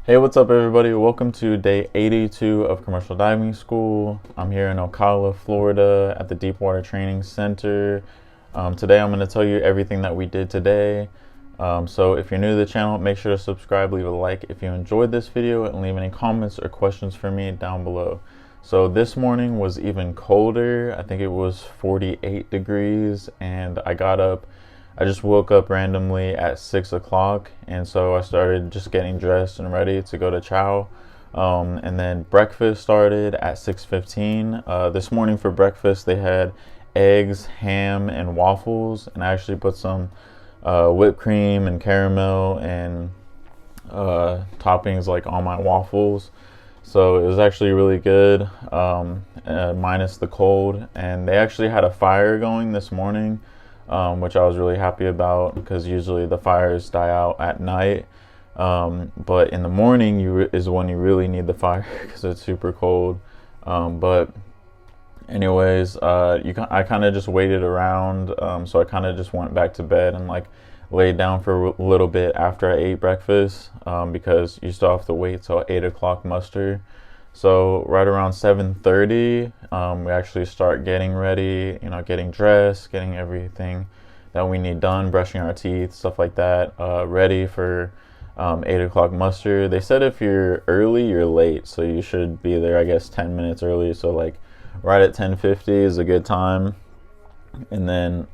Hey, what's up, everybody? Welcome to day 82 of commercial diving school. I'm here in Ocala, Florida at the Deepwater Training Center. Today I'm going to tell you everything that we did today. So if you're new to the channel, make sure to subscribe, leave a like if you enjoyed this video, and leave any comments or questions for me down below. So this morning was even colder. I think it was 48 degrees, and I just woke up randomly at 6 o'clock, and so I started just getting dressed and ready to go to chow. And then breakfast started at 6:15. This morning for breakfast they had eggs, ham, and waffles, and I actually put some whipped cream and caramel and toppings like on my waffles. So it was actually really good, minus the cold. And they actually had a fire going this morning, which I was really happy about, because usually the fires die out at night, but in the morning is when you really need the fire because it's super cold. But anyways, I kind of just waited around, so I kind of just went back to bed and like laid down for a little bit after I ate breakfast, because you still have to wait till 8 o'clock muster. So right around 7:30, we actually start getting ready, getting dressed, getting everything that we need done, brushing our teeth, stuff like that, ready for 8 o'clock muster. They said if you're early, you're late, so you should be there, I guess, 10 minutes early. So like right at 10:50 is a good time. And then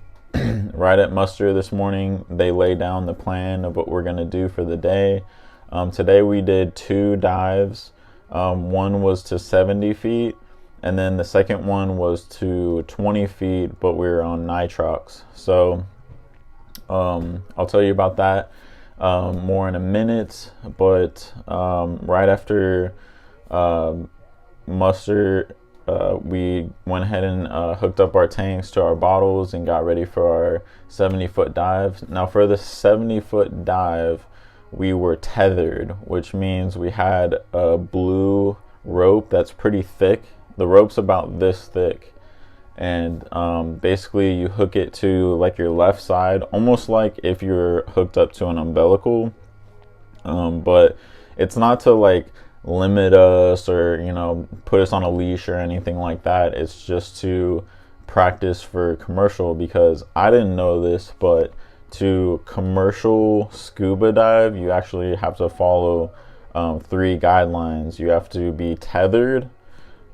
right at muster this morning, they lay down the plan of what we're going to do for the day. Today we did 2 dives. One was to 70 feet, and then the second one was to 20 feet, but we were on nitrox. So I'll tell you about that more in a minute. But right after muster, we went ahead and hooked up our tanks to our bottles and got ready for our 70-foot dive. Now for the 70-foot dive, we were tethered, which means we had a blue rope that's pretty thick. The rope's about this thick, and basically you hook it to like your left side, almost like if you're hooked up to an umbilical. But it's not to like limit us or put us on a leash or anything like that. It's just to practice for commercial, because I didn't know this, but to commercial scuba dive, you actually have to follow 3 guidelines. You have to be tethered,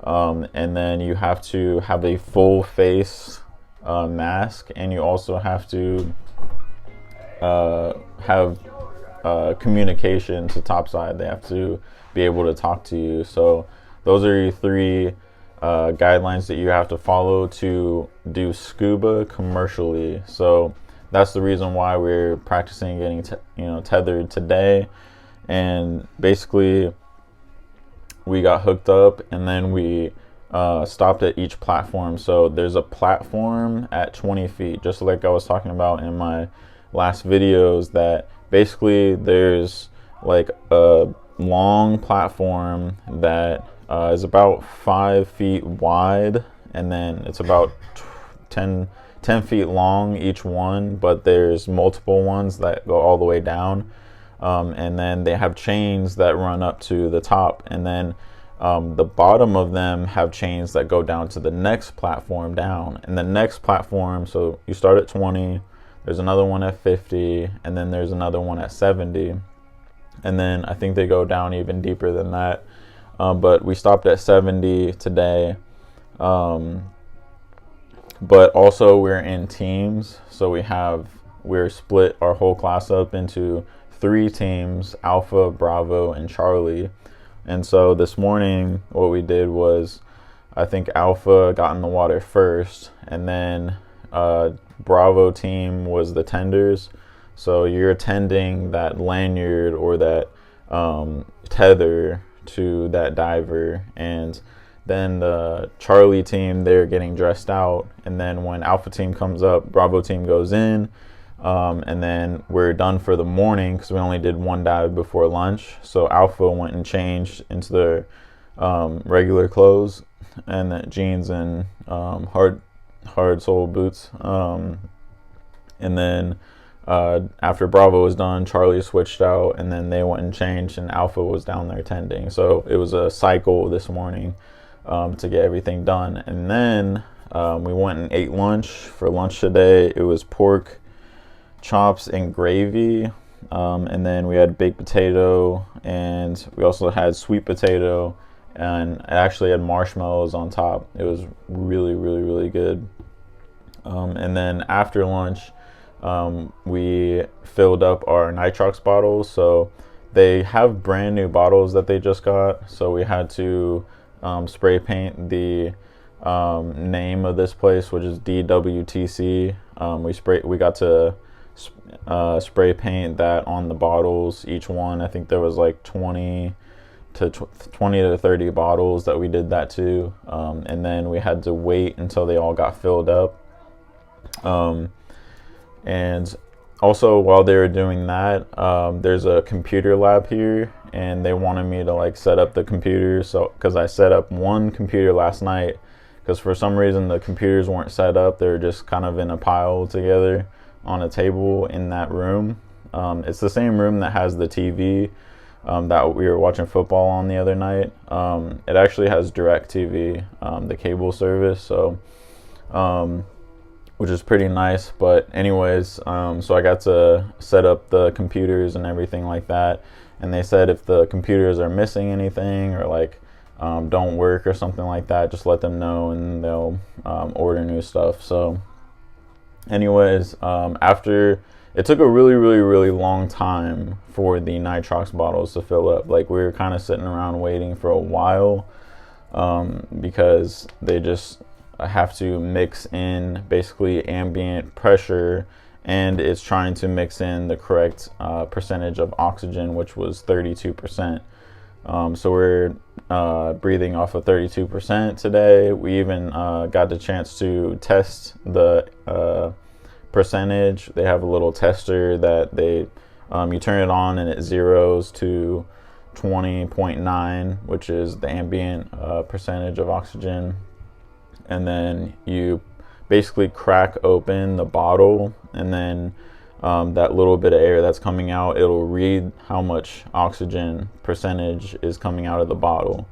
and then you have to have a full face mask, and you also have to have communication to topside. They have to be able to talk to you. So those are your 3 guidelines that you have to follow to do scuba commercially. So that's the reason why we're practicing getting tethered today. And basically we got hooked up, and then we stopped at each platform. So there's a platform at 20 feet, just like I was talking about in my last videos, that basically there's like a long platform that is about 5 feet wide, and then it's about 10 feet long each one, but there's multiple ones that go all the way down, and then they have chains that run up to the top, and then the bottom of them have chains that go down to the next platform down, and the next platform, so you start at 20, there's another one at 50, and then there's another one at 70, and then I think they go down even deeper than that, but we stopped at 70 today. But also we're in teams, so we're split our whole class up into 3 teams: Alpha, Bravo, and Charlie. And so this morning what we did was, I think Alpha got in the water first, and then Bravo team was the tenders. So you're tending that lanyard or that tether to that diver, and then the Charlie team, they're getting dressed out, and then when Alpha team comes up, Bravo team goes in, and then we're done for the morning because we only did 1 dive before lunch. So Alpha went and changed into their regular clothes, and that jeans and hard sole boots, and then after Bravo was done, Charlie switched out, and then they went and changed, and Alpha was down there tending. So it was a cycle this morning to get everything done. And then we went and ate lunch. For lunch today, it was pork chops and gravy, and then we had baked potato, and we also had sweet potato, and it actually had marshmallows on top. It was really, really, really good. And then after lunch, we filled up our nitrox bottles. So they have brand new bottles that they just got, so we had to spray paint the name of this place, which is DWTC. We got to spray paint that on the bottles, each one. I think there was like 20 to 30 bottles that we did that to, and then we had to wait until they all got filled up. And also, while they were doing that, there's a computer lab here, and they wanted me to like set up the computers. So because I set up one computer last night, because for some reason the computers weren't set up, they were just kind of in a pile together on a table in that room. It's the same room that has the TV that we were watching football on the other night. It actually has DirecTV, the cable service, so which is pretty nice. But anyways, so I got to set up the computers and everything like that, and they said if the computers are missing anything or like don't work or something like that, just let them know and they'll order new stuff. So anyways, after it took a really, really, really long time for the nitrox bottles to fill up. Like, we were kind of sitting around waiting for a while, because they just have to mix in basically ambient pressure, and it's trying to mix in the correct percentage of oxygen, which was 32%. So we're breathing off of 32% today. We even got the chance to test the percentage. They have a little tester that they you turn it on and it zeros to 20.9, which is the ambient percentage of oxygen, and then you basically crack open the bottle, and then that little bit of air that's coming out, it'll read how much oxygen percentage is coming out of the bottle.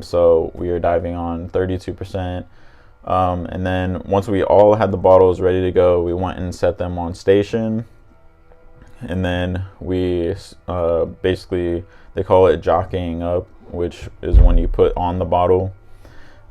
So we are diving on 32%. And then once we all had the bottles ready to go, we went and set them on station. And then we basically, they call it jockeying up, which is when you put on the bottle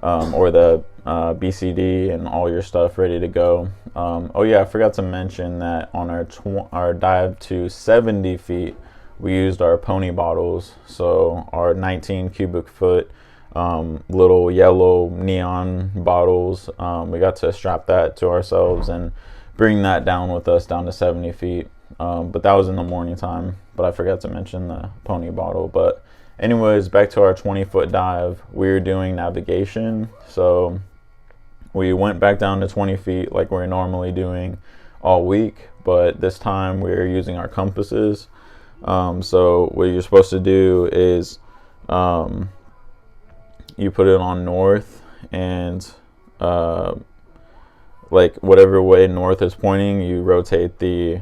or the BCD and all your stuff ready to go. Oh yeah, I forgot to mention that on our dive to 70 feet, we used our pony bottles. So our 19 cubic foot little yellow neon bottles, we got to strap that to ourselves and bring that down with us down to 70 feet. But that was in the morning time, but I forgot to mention the pony bottle. But anyways, back to our 20-foot dive. We were doing navigation, so we went back down to 20 feet like we're normally doing all week, but this time we're using our compasses. So what you're supposed to do is you put it on north, and like whatever way north is pointing, you rotate the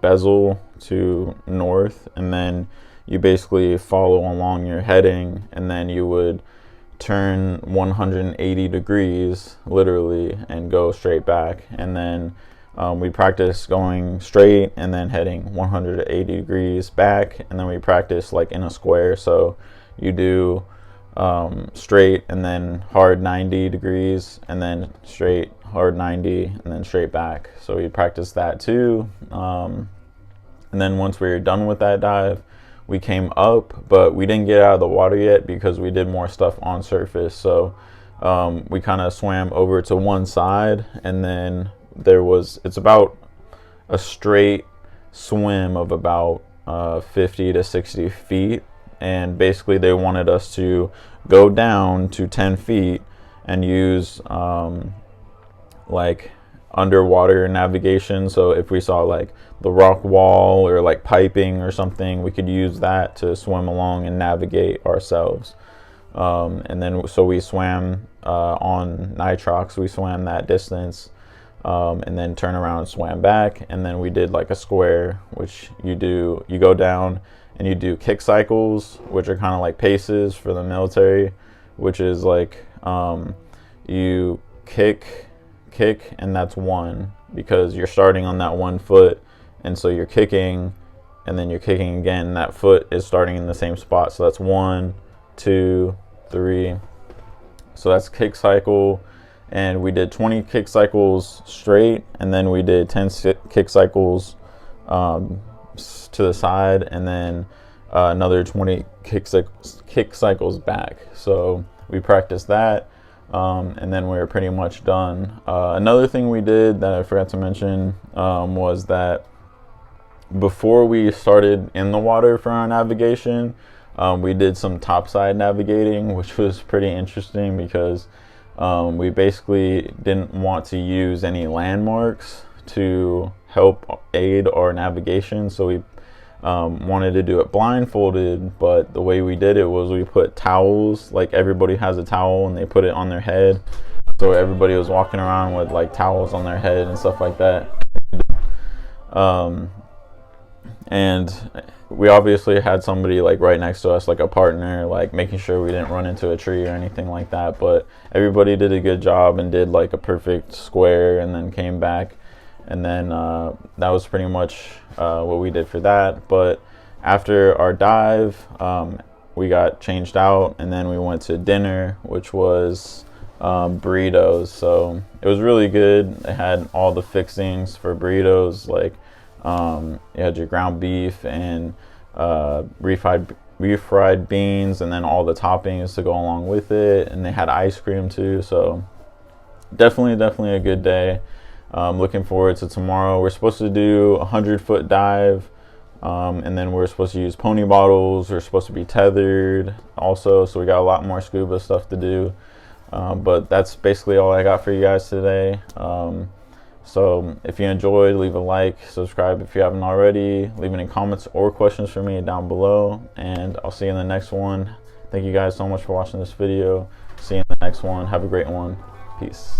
bezel to north, and then you basically follow along your heading, and then you would turn 180 degrees literally and go straight back. And then we practice going straight and then heading 180 degrees back, and then we practice like in a square. So you do straight and then hard 90 degrees, and then straight, hard 90, and then straight back. So we practice that too. And then once we were done with that dive, we came up, but we didn't get out of the water yet because we did more stuff on surface. So we kind of swam over to one side, and then it's about a straight swim of about 50 to 60 feet. And basically they wanted us to go down to 10 feet and use like underwater navigation. So if we saw like the rock wall or like piping or something, we could use that to swim along and navigate ourselves. And then so we swam on nitrox, we swam that distance and then turn around and swam back. And then we did like a square, which you go down and you do kick cycles, which are kind of like paces for the military, which is like you kick, and that's one, because you're starting on that one foot, and so you're kicking, and then you're kicking again, and that foot is starting in the same spot. So that's 1, 2, 3. So that's kick cycle. And we did 20 kick cycles straight, and then we did 10 kick cycles to the side, and then another 20 kick cycles back. So we practiced that, and then we were pretty much done. Another thing we did that I forgot to mention was that before we started in the water for our navigation, we did some topside navigating, which was pretty interesting because we basically didn't want to use any landmarks to help aid our navigation, so we wanted to do it blindfolded. But the way we did it was we put towels, like everybody has a towel, and they put it on their head, so everybody was walking around with like towels on their head and stuff like that. And we obviously had somebody like right next to us, like a partner, like making sure we didn't run into a tree or anything like that. But everybody did a good job and did like a perfect square, and then came back. And then that was pretty much what we did for that. But after our dive, we got changed out, and then we went to dinner, which was burritos. So it was really good. They had all the fixings for burritos, like you had your ground beef and refried beans, and then all the toppings to go along with it. And they had ice cream too. So definitely a good day. Looking forward to tomorrow. We're supposed to do a 100-foot dive, and then we're supposed to use pony bottles. We're supposed to be tethered also, so we got a lot more scuba stuff to do. But that's basically all I got for you guys today. So if you enjoyed, leave a like, subscribe if you haven't already, leave any comments or questions for me down below, and I'll see you in the next one. Thank you guys so much for watching this video. See you in the next one. Have a great one. Peace.